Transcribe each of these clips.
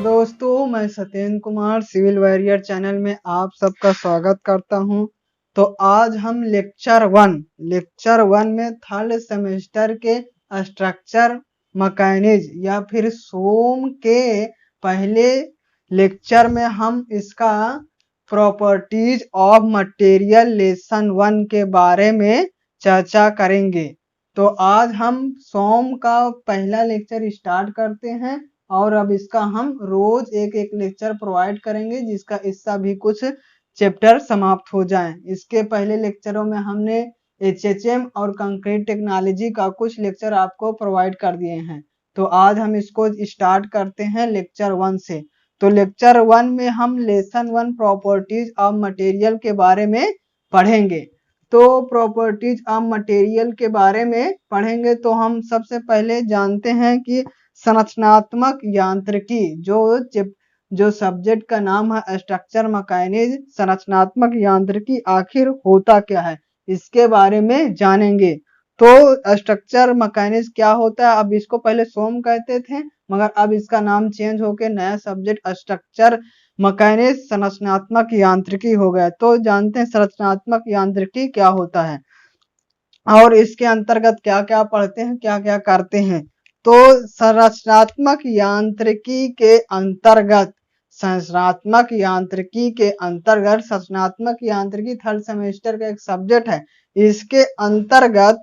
दोस्तों, मैं Satyendra Kumar civil warrior channel में आप सबका स्वागत करता हूं। तो आज हम लेक्चर वन में थर्ड सेमेस्टर के स्ट्रक्चर मैकेनिज्म या फिर सोम के पहले लेक्चर में हम इसका प्रॉपर्टीज ऑफ मटेरियल लेसन 1 के बारे में चर्चा करेंगे। तो आज हम सोम का पहला लेक्चर स्टार्ट करते हैं और अब इसका हम रोज एक एक लेक्चर प्रोवाइड करेंगे जिसका इसका भी कुछ चैप्टर समाप्त हो जाएं। इसके पहले लेक्चरों में हमने HHM और कंक्रीट टेक्नोलॉजी का कुछ लेक्चर आपको प्रोवाइड कर दिए हैं। तो आज हम इसको स्टार्ट करते हैं लेक्चर 1 से। तो लेक्चर 1 में हम लेसन 1 प्रॉपर्टीज ऑफ मटेरियल के बारे में पढ़ेंगे। तो प्रॉपर्टीज ऑफ मटेरियल के बारे में पढ़ेंगे तो हम सबसे पहले जानते हैं कि संरचनात्मक यांत्रिकी जो सब्जेक्ट का नाम है स्ट्रक्चर मैकेनिज्म, संरचनात्मक यांत्रिकी आखिर होता क्या है इसके बारे में जानेंगे। तो स्ट्रक्चर मैकेनिज्म क्या होता है, अब इसको पहले सोम कहते थे मगर अब इसका नाम चेंज होकर नया सब्जेक्ट स्ट्रक्चर मैकेनिज्म संरचनात्मक यांत्रिकी हो गया। तो जानते हैं संरचनात्मक यांत्रिकी क्या होता है और इसके अंतर्गत क्या क्या पढ़ते हैं, क्या क्या करते हैं। तो संरचनात्मक यांत्रिकी के अंतर्गत संरचनात्मक यांत्रिकी थर्ड सेमेस्टर का एक सब्जेक्ट है। इसके अंतर्गत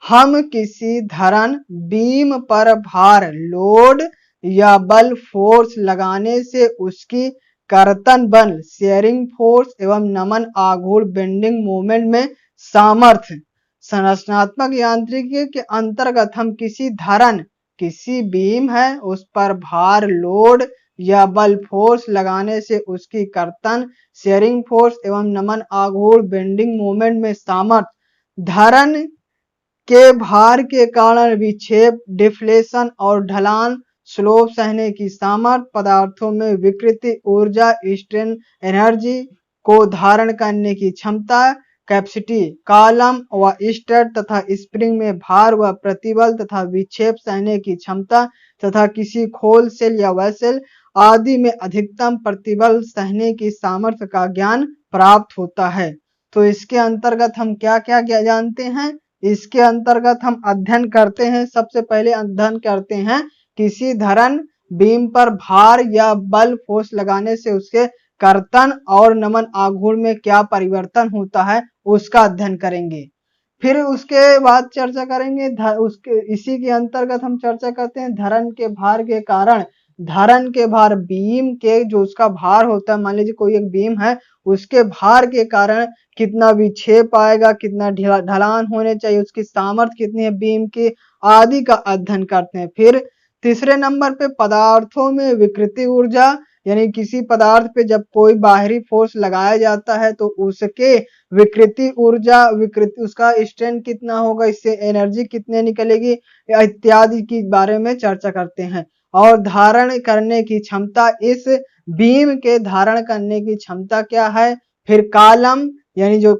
हम किसी धरन बीम पर भार लोड या बल फोर्स लगाने से उसकी कर्तन बल शेयरिंग फोर्स एवं नमन आघूर्ण बेंडिंग मोमेंट में सामर्थ्य। संरचनात्मक यांत्रिकी के अंतर्गत हम किसी बीम है उस पर भार लोड या बल फोर्स लगाने से उसकी कर्तन शेयरिंग फोर्स एवं नमन आघूर्ण बेंडिंग मोमेंट में सामर्थ्य, धरन के भार के कारण विक्षेप डिफ्लेशन और ढलान स्लोप सहने की सामर्थ्य, पदार्थों में विकृति ऊर्जा स्ट्रेन एनर्जी को धारण करने की क्षमता कैपेसिटी, कॉलम व स्टड तथा स्प्रिंग में भार व प्रतिबल तथा विक्षेप सहने की क्षमता तथा किसी खोल सेल या वेसल आदि में अधिकतम प्रतिबल सहने की सामर्थ्य का ज्ञान प्राप्त होता है। तो इसके अंतर्गत हम क्या क्या जानते हैं, इसके अंतर्गत हम अध्ययन करते हैं। सबसे पहले अध्ययन करते हैं किसी धरन बीम पर भार या बल फोर्स लगाने से उसके कर्तन और नमन आघूर्ण में क्या परिवर्तन होता है उसका अध्ययन करेंगे। फिर उसके बाद चर्चा करेंगे इसी के अंतर्गत हम चर्चा करते हैं धरन के भार के कारण, धरन के भार बीम के जो उसका भार होता है, मान लीजिए कोई एक बीम है उसके भार के कारण कितना विक्षेप आएगा, कितना ढलान होने चाहिए, उसकी सामर्थ्य कितनी है बीम की आदि का अध्ययन करते हैं। फिर तीसरे नंबर पे पदार्थों में विकृति ऊर्जा, यानी किसी पदार्थ पे जब कोई बाहरी फोर्स लगाया जाता है तो उसके विकृति ऊर्जा, उसका स्ट्रेन कितना होगा, इससे एनर्जी कितने निकलेगी इत्यादि के बारे में चर्चा करते हैं। और धारण करने की क्षमता, इस बीम के धारण करने की क्षमता क्या है। फिर कॉलम, यानी जो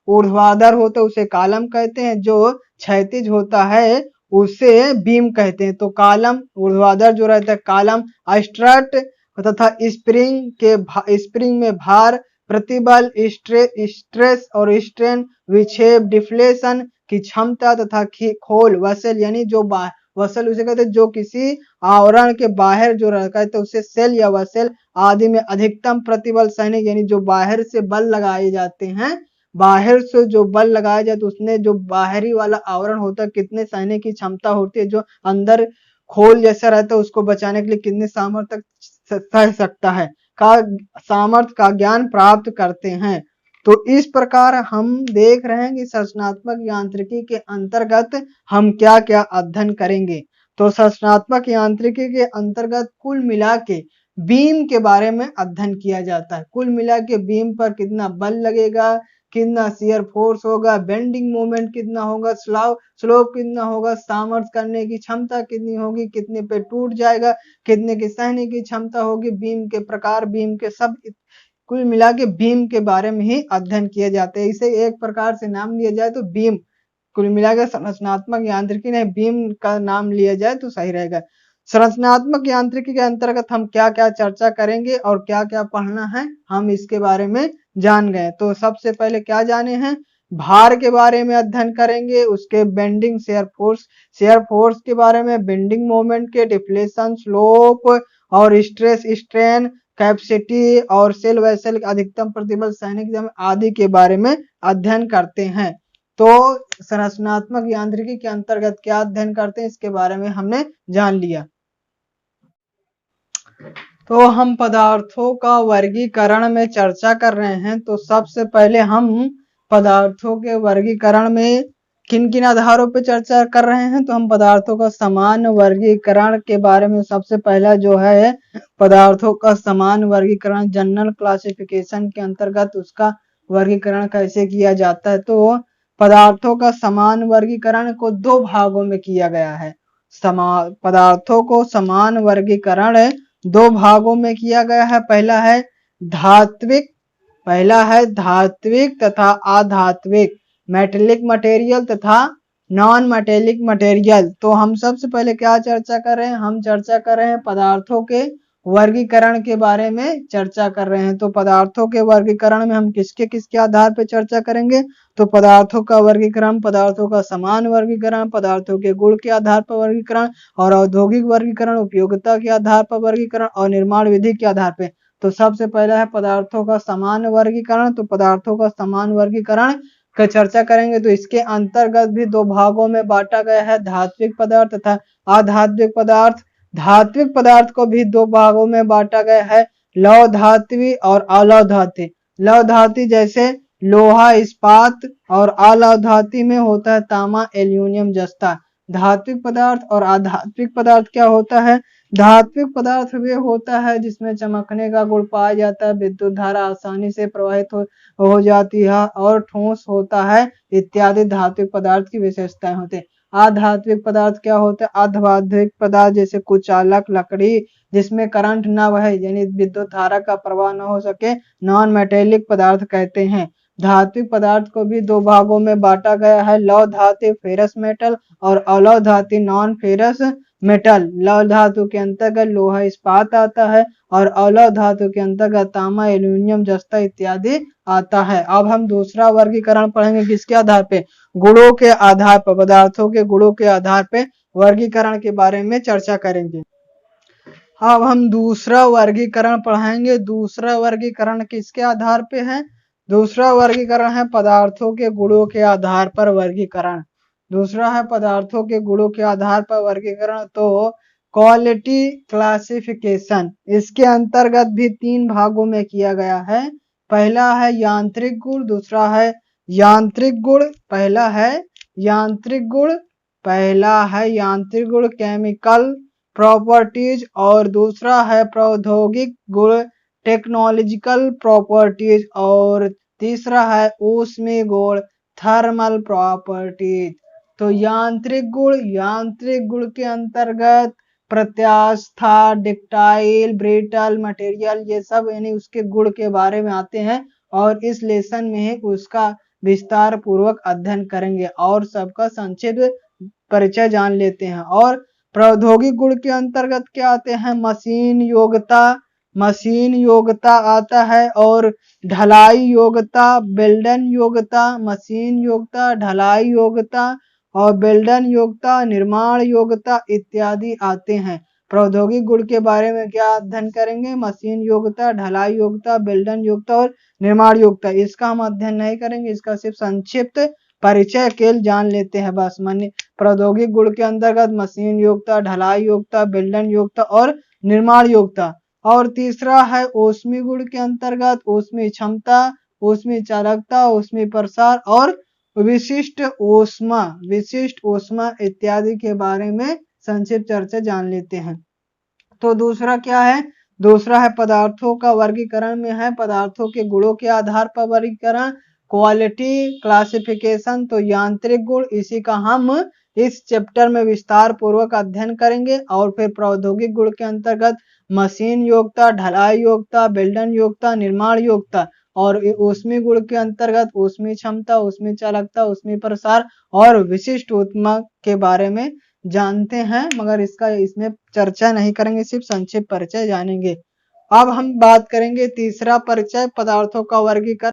ऊर्ध्वाधर होता है उसे कॉलम कहते हैं, जो क्षैतिज होता है उसे बीम कहते हैं। तो कॉलम ऊर्ध्वाधर जो रहता है कॉलम, स्ट्रट तथा स्प्रिंग में भार, प्रतिबल, स्ट्रेस और स्ट्रेन, विक्षेप, डिफ्लेशन की क्षमता तथा खोल, वसल, यानी जो वसल उसे कहते हैं जो किसी आवरण के बाहर जो रहता है तो उसे सेल या वसल आदि में अधिकतम प्रतिबल सहने, यानी जो बाहर से बल लगाए जाते हैं, बाहर से जो बल लगाया जाए तो उसमें जो बाहरी वाला आवरण होता है कितने सहने की क्षमता होती है, जो अंदर खोल जैसा रहता है उसको बचाने के लिए कितने सामर्थ्य तक सह सकता है का सामर्थ्य का ज्ञान प्राप्त करते हैं। तो इस प्रकार हम देख रहे हैं कि संरचनात्मक यांत्रिकी के अंतर्गत हम क्या क्या अध्ययन करेंगे। तो संरचनात्मक यांत्रिकी के अंतर्गत कुल मिला के बीम के बारे में अध्ययन किया जाता है। कुल मिला के बीम पर कितना बल लगेगा, कितना शियर फोर्स होगा, बेंडिंग मोमेंट कितना होगा, स्लोप कितना होगा, सामर्थ्य करने की क्षमता कितनी होगी, कितने पे टूट जाएगा, कितने की सहने की क्षमता होगी, बीम के प्रकार, बीम के सब कुल मिला के बीम के बारे में ही अध्ययन किए जाते हैं। इसे एक प्रकार से नाम लिया जाए तो बीम, कुल मिला के संरचनात्मक यांत्रिकी नहीं बीम का नाम लिया जाए तो सही रहेगा। संरचनात्मक यांत्रिकी के अंतर्गत हम क्या क्या चर्चा करेंगे और क्या क्या पढ़ना है हम इसके बारे में जान गए। तो सबसे पहले क्या जाने हैं, भार के बारे में अध्ययन करेंगे, उसके बेंडिंग शेयर फोर्स के बारे में, बेंडिंग मोमेंट के, डिफ्लेशन, स्लोप और स्ट्रेस स्ट्रेन, कैपेसिटी और सेल वैसल अधिकतम प्रतिबल, सैनिक आदि के बारे में अध्ययन करते हैं। तो संरचनात्मक यांत्रिकी के अंतर्गत क्या अध्ययन करते हैं इसके बारे में हमने जान लिया। तो हम पदार्थों का वर्गीकरण में चर्चा कर रहे हैं। तो सबसे पहले हम पदार्थों के वर्गीकरण में किन किन आधारों पर चर्चा कर रहे हैं, तो हम पदार्थों का समान वर्गीकरण के बारे में सबसे पहला जो है पदार्थों का समान वर्गीकरण जनरल क्लासिफिकेशन के अंतर्गत उसका वर्गीकरण कैसे किया जाता है। तो पदार्थों का समान वर्गीकरण को दो भागों में किया गया है। पदार्थों को समान वर्गीकरण दो भागों में किया गया है। पहला है धात्विक तथा अधात्विक, मेटेलिक मटेरियल तथा नॉन मेटेलिक मटेरियल। तो हम सबसे पहले क्या चर्चा कर रहे हैं, हम चर्चा कर रहे हैं पदार्थों के वर्गीकरण के बारे में चर्चा कर रहे हैं। तो पदार्थों के वर्गीकरण में हम किसके आधार पर चर्चा करेंगे, तो पदार्थों का वर्गीकरण, पदार्थों का समान वर्गीकरण, पदार्थों के गुण के आधार पर वर्गीकरण और औद्योगिक वर्गीकरण, उपयोगिता के आधार पर वर्गीकरण और निर्माण विधि के आधार पर। तो सबसे पहला है पदार्थों का समान वर्गीकरण। तो पदार्थों का समान वर्गीकरण का चर्चा करेंगे। तो इसके अंतर्गत भी दो भागों में बांटा गया है, धात्विक पदार्थ तथा अधात्विक पदार्थ। धात्विक पदार्थ को भी दो भागों में बांटा गया है, लौह धात्वी और अलौह धात्वी। लौह धात्वी जैसे लोहा, इस्पात और अलौह धात्वी में होता है तांबा, एल्यूमिनियम, जस्ता। धात्विक पदार्थ और अधात्विक पदार्थ क्या होता है, धात्विक पदार्थ वे होता है जिसमें चमकने का गुण पाया जाता है, विद्युत धारा आसानी से प्रवाहित हो जाती है और ठोस होता है इत्यादि धात्विक पदार्थ की विशेषताएं होती है। अधात्विक पदार्थ क्या होता है, अधात्विक पदार्थ जैसे कुचालक, लकड़ी जिसमें करंट न बहे यानी विद्युत धारा का प्रवाह न हो सके, नॉन मेटेलिक पदार्थ कहते हैं। धात्विक पदार्थ को भी दो भागों में बांटा गया है, लौह धातु फेरस मेटल और अलौह धातु नॉन फेरस मेटल। लौह धातु के अंतर्गत लोहा, इस्पात आता है और अलौह धातु के अंतर्गत तांबा, एल्यूमिनियम, जस्ता इत्यादि आता है। अब हम दूसरा वर्गीकरण पढ़ेंगे किसके आधार पे, गुणों के आधार पर, पदार्थों के गुणों के आधार पे वर्गीकरण के बारे में चर्चा करेंगे। अब हम दूसरा वर्गीकरण पढ़ाएंगे। दूसरा वर्गीकरण किसके आधार पे है, दूसरा वर्गीकरण है पदार्थों के गुणों के आधार पर वर्गीकरण। दूसरा है पदार्थों के गुणों के आधार पर वर्गीकरण। तो क्वालिटी क्लासिफिकेशन, इसके अंतर्गत भी तीन भागों में किया गया है। पहला है यांत्रिक गुण, दूसरा है यांत्रिक गुण, पहला है यांत्रिक गुण केमिकल प्रॉपर्टीज और दूसरा है प्रौद्योगिक गुण टेक्नोलॉजिकल प्रॉपर्टीज और तीसरा है ऊष्मीय गुण थर्मल प्रॉपर्टीज। तो यांत्रिक गुण के अंतर्गत प्रत्यास्था, डिक्टाइल, ब्रिटल मटेरियल, ये सब यानी उसके गुण के बारे में आते हैं और इस लेसन में ही उसका विस्तार पूर्वक अध्ययन करेंगे और सबका संक्षिप्त परिचय जान लेते हैं। और प्रौद्योगिक गुण के अंतर्गत क्या आते हैं, मशीन योग्यता आता है और ढलाई योग्यता, बेल्डन योग्यता, मशीन योग्यता, ढलाई योग्यता और बेल्डन योग्यता, निर्माण योग्यता इत्यादि आते हैं। प्रौद्योगिक गुण के बारे में क्या अध्ययन करेंगे, मशीन योग्यता, ढलाई योग्यता, बेल्डन योग्यता और निर्माण योग्यता। इसका हम अध्ययन नहीं करेंगे, इसका सिर्फ संक्षिप्त परिचय केवल जान लेते हैं बस। माने प्रौद्योगिक गुण के अंतर्गत मशीन योग्यता, ढलाई योग्यता, बेल्डन योग्यता और निर्माण योग्यता। और तीसरा है ऊष्मीय गुण के अंतर्गत ऊष्मीय क्षमता, ऊष्मीय चालकता, ऊष्मीय प्रसार और विशिष्ट ऊष्मा इत्यादि के बारे में संक्षिप्त चर्चा जान लेते हैं। तो दूसरा क्या है, दूसरा है पदार्थों का वर्गीकरण में है पदार्थों के गुणों के आधार पर वर्गीकरण, क्वालिटी क्लासिफिकेशन। तो यांत्रिक गुण, इसी का हम इस चैप्टर में विस्तार पूर्वक अध्ययन करेंगे। और फिर प्रौद्योगिक गुण के अंतर्गत मशीन योग्यता, ढलाई योग्यता, बेल्डन योग्यता, निर्माण योग्यता। और ऊष्मीय गुण के अंतर्गत ऊष्मीय क्षमता, ऊष्मीय चालकता, ऊष्मीय प्रसार और विशिष्ट ऊष्मा के बारे में जानते हैं, मगर इसका इसमें चर्चा नहीं करेंगे, सिर्फ संक्षिप्त परिचय जानेंगे। अब हम बात करेंगे तीसरा परिचय, पदार्थों का वर्गीकरण।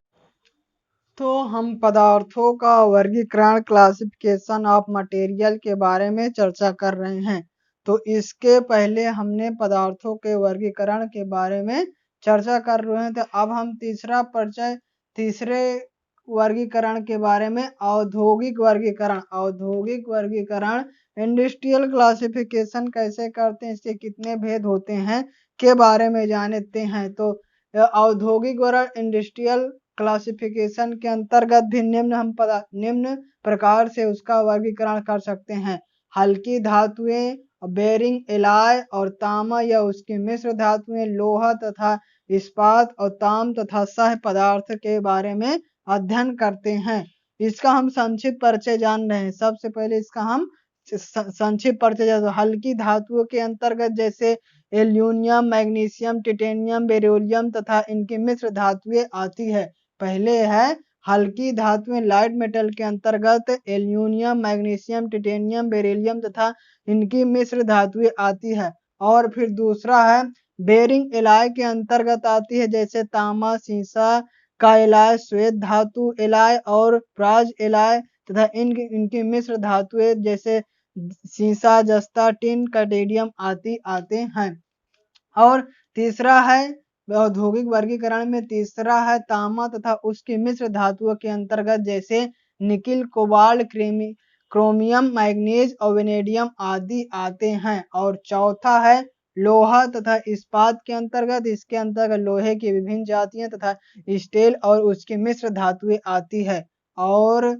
तो हम पदार्थों का वर्गीकरण, क्लासिफिकेशन ऑफ मटेरियल के बारे में चर्चा कर रहे हैं। तो इसके पहले हमने पदार्थों के वर्गीकरण के बारे में चर्चा कर रहे हैं। तो अब हम तीसरा परिचय, तीसरे वर्गीकरण के बारे में, औद्योगिक वर्गीकरण। औद्योगिक वर्गीकरण, इंडस्ट्रियल क्लासिफिकेशन कैसे करते हैं, इसके कितने भेद होते हैं के बारे में जानते हैं। तो औद्योगिक वर्ग, इंडस्ट्रियल क्लासिफिकेशन के अंतर्गत भी निम्न प्रकार से उसका वर्गीकरण कर सकते हैं। हल्की धातुएं, बेरिंग एलॉय और तांबा या उसकी मिश्र धातुएं, लोहा तथा इस्पात और ताम तथा सह पदार्थ के बारे में अध्ययन करते हैं। इसका हम संक्षिप्त परिचय जान रहे हैं। सबसे पहले इसका हम संक्षिप्त परिचय, हल्की धातुओं के अंतर्गत जैसे एल्यूमिनियम, मैग्नीशियम, टिटेनियम, बेरिलियम तथा इनकी मिश्र धातुएं आती है। पहले है हल्की धातुएं, लाइट मेटल के अंतर्गत एल्यूमिनियम, मैग्नीशियम, टिटेनियम, बेरिलियम तथा इनकी मिश्र धातुएं आती है। और फिर दूसरा है बेरिंग एलॉय के अंतर्गत आती है, जैसे तांबा, सीसा का एलॉय, श्वेत धातु एलॉय और ब्राज एलॉय तथा इनकी मिश्र धातुएं जैसे सीसा, जस्ता, टिन, कैडमियम आते हैं। और तीसरा है औद्योगिक वर्गीकरण में, तीसरा है तांबा तथा उसकी मिश्र धातुओं के अंतर्गत जैसे निकिल, कोबाल्ट, क्रोमियम, मैग्नीज और वेनेडियम आदि आते हैं। और चौथा है लोहा तथा इस्पात के अंतर्गत, इसके अंतर्गत लोहे की विभिन्न जातियां तथा स्टील और उसकी मिश्र धातुएं आती है। और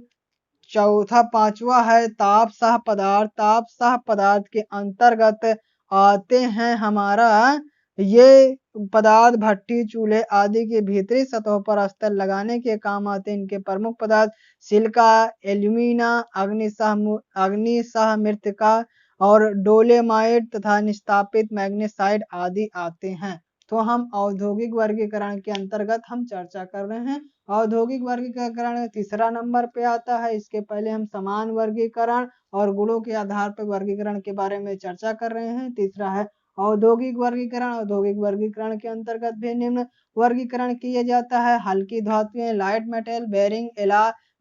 चौथा पांचवा है ताप सह पदार्थ। ताप सह पदार्थ के अंतर्गत आते हैं हमारा ये पदार्थ भट्टी, चूल्हे आदि की भीतरी सतहों पर अस्तर लगाने के काम आते हैं। इनके प्रमुख पदार्थ सिलिका, एल्यूमिना, अग्निसह मृत्तिका और डोलेमाइट तथा निस्तापित मैग्नेसाइट आदि आते हैं। तो हम औद्योगिक वर्गीकरण के अंतर्गत हम चर्चा कर रहे हैं। औद्योगिक वर्गीकरण तीसरा नंबर पे आता है। इसके पहले हम समान वर्गीकरण और गुणों के आधार पर वर्गीकरण के बारे में चर्चा कर रहे हैं। तीसरा है औद्योगिक वर्गीकरण। औद्योगिक वर्गीकरण के अंतर्गत भी निम्न वर्गीकरण किया जाता है। हल्की धातुएं, लाइट मेटल,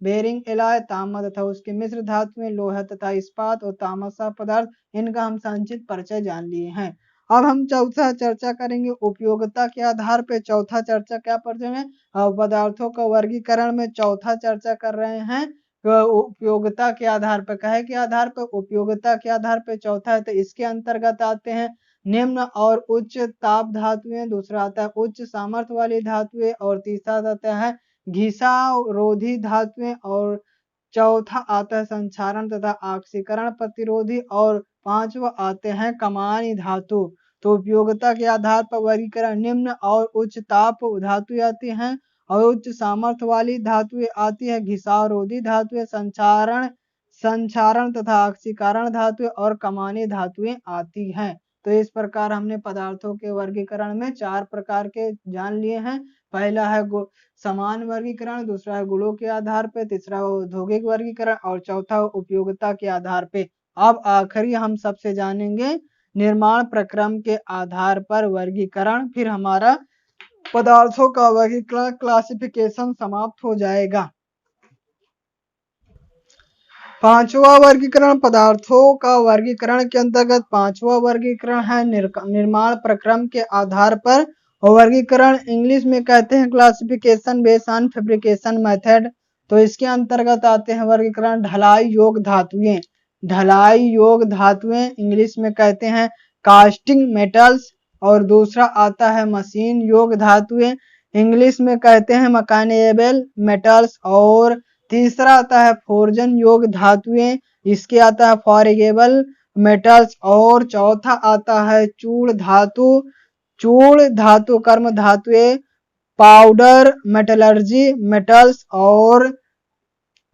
बेरिंग एलॉय, तांबा तथा उसकी मिश्र धातुएं, लोहा तथा इस्पात और तामासा पदार्थ, इनका हम संक्षिप्त परिचय जान लिए हैं। अब हम चौथा चर्चा करेंगे उपयोगिता के आधार पे। चौथा चर्चा क्या परिचय में, पदार्थों का वर्गीकरण में चौथा चर्चा कर रहे हैं उपयोगिता के आधार पर। कहे के आधार पर, उपयोगिता के आधार पर चौथा है। तो इसके अंतर्गत आते हैं निम्न और उच्च ताप धातुएं, दूसरा आता है उच्च सामर्थ्य वाली धातुएं और तीसरा आता है घिसारोधी धातुएं और चौथा आता है संक्षारण तथा ऑक्सीकरण प्रतिरोधी और पांचवा आते हैं कमानी धातु। तो उपयोगिता के आधार पर वर्गीकरण, निम्न और उच्च ताप धातुएं आती हैं और उच्च सामर्थ्य वाली धातुएं आती है, घिसारोधी धातुएं, संक्षारण तथा ऑक्सीकरण धातुएं और कमानी धातुएं आती हैं। तो इस प्रकार हमने पदार्थों के वर्गीकरण में चार प्रकार के जान लिए हैं। पहला है समान वर्गीकरण, दूसरा है गुणों के आधार पे, तीसरा औद्योगिक वर्गीकरण और चौथा उपयोगिता के आधार पे। अब आखिरी हम सबसे जानेंगे निर्माण प्रक्रम के आधार पर वर्गीकरण, फिर हमारा पदार्थों का वर्गीकरण क्लासिफिकेशन समाप्त हो जाएगा। पांचवा वर्गीकरण, पदार्थों का वर्गीकरण के अंतर्गत पांचवा वर्गीकरण है निर्माण प्रक्रम के आधार पर वर्गीकरण। इंग्लिश में कहते हैं classification based on fabrication method. तो इसके अंतर्गत आते हैं वर्गीकरण ढलाई योग धातुएं। ढलाई योग धातुएं इंग्लिश में कहते हैं कास्टिंग मेटल्स। और दूसरा आता है मशीन योग धातुएं, इंग्लिश में कहते हैं मैकेनिकल मेटल्स। और तीसरा आता है फोर्जन योग धातुएं, इसके आता है फॉर्गेबल मेटल्स। और चौथा आता है चूड़ धातु कर्म धातुएं, पाउडर मेटलर्जी मेटल्स। और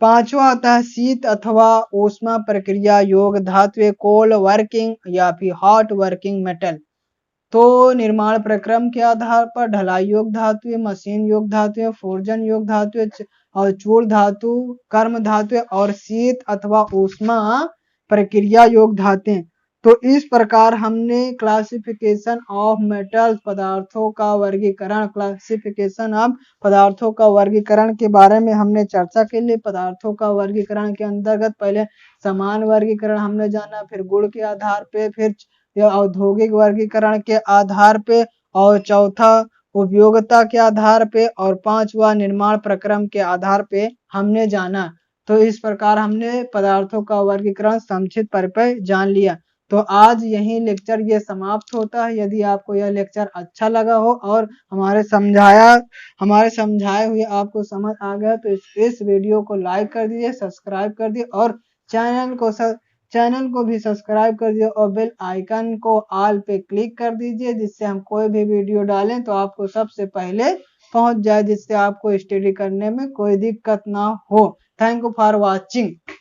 पांचवा आता है शीत अथवा ऊष्मा प्रक्रिया योग धातुएं, कोल्ड वर्किंग या फिर हॉट वर्किंग मेटल। तो निर्माण प्रक्रम के आधार पर ढलाई योग धातुएं, मशीन योग धातुएं, फोर्जन योग धातुएं और चूड़ धातु कर्म धातुएं और शीत अथवा ऊष्मा प्रक्रिया योग धातुएं। तो इस प्रकार हमने क्लासिफिकेशन ऑफ मेटल्स पदार्थों का वर्गीकरण क्लासिफिकेशन ऑफ पदार्थों का वर्गीकरण के बारे में हमने चर्चा के लिए। पदार्थों का वर्गीकरण के अंतर्गत पहले समान वर्गीकरण हमने जाना, फिर गुण के आधार पे, फिर औद्योगिक वर्गीकरण के आधार पे, और चौथा उपयोगिता के आधार पे, और पांचवा निर्माण प्रक्रम के आधार पे हमने जाना। तो इस प्रकार हमने पदार्थों का वर्गीकरण संक्षिप्त परिचय जान लिया। तो आज यही लेक्चर ये समाप्त होता है। यदि आपको यह लेक्चर अच्छा लगा हो और हमारे समझाए हुए आपको समझ आ गया तो इस वीडियो को लाइक कर दीजिए, सब्सक्राइब कर दीजिए, और चैनल को भी सब्सक्राइब कर दीजिए, और बेल आइकन को ऑल पे क्लिक कर दीजिए, जिससे हम कोई भी वीडियो डालें तो आपको सबसे पहले पहुंच जाए, जिससे आपको स्टडी करने में कोई दिक्कत ना हो। Thank you for watching.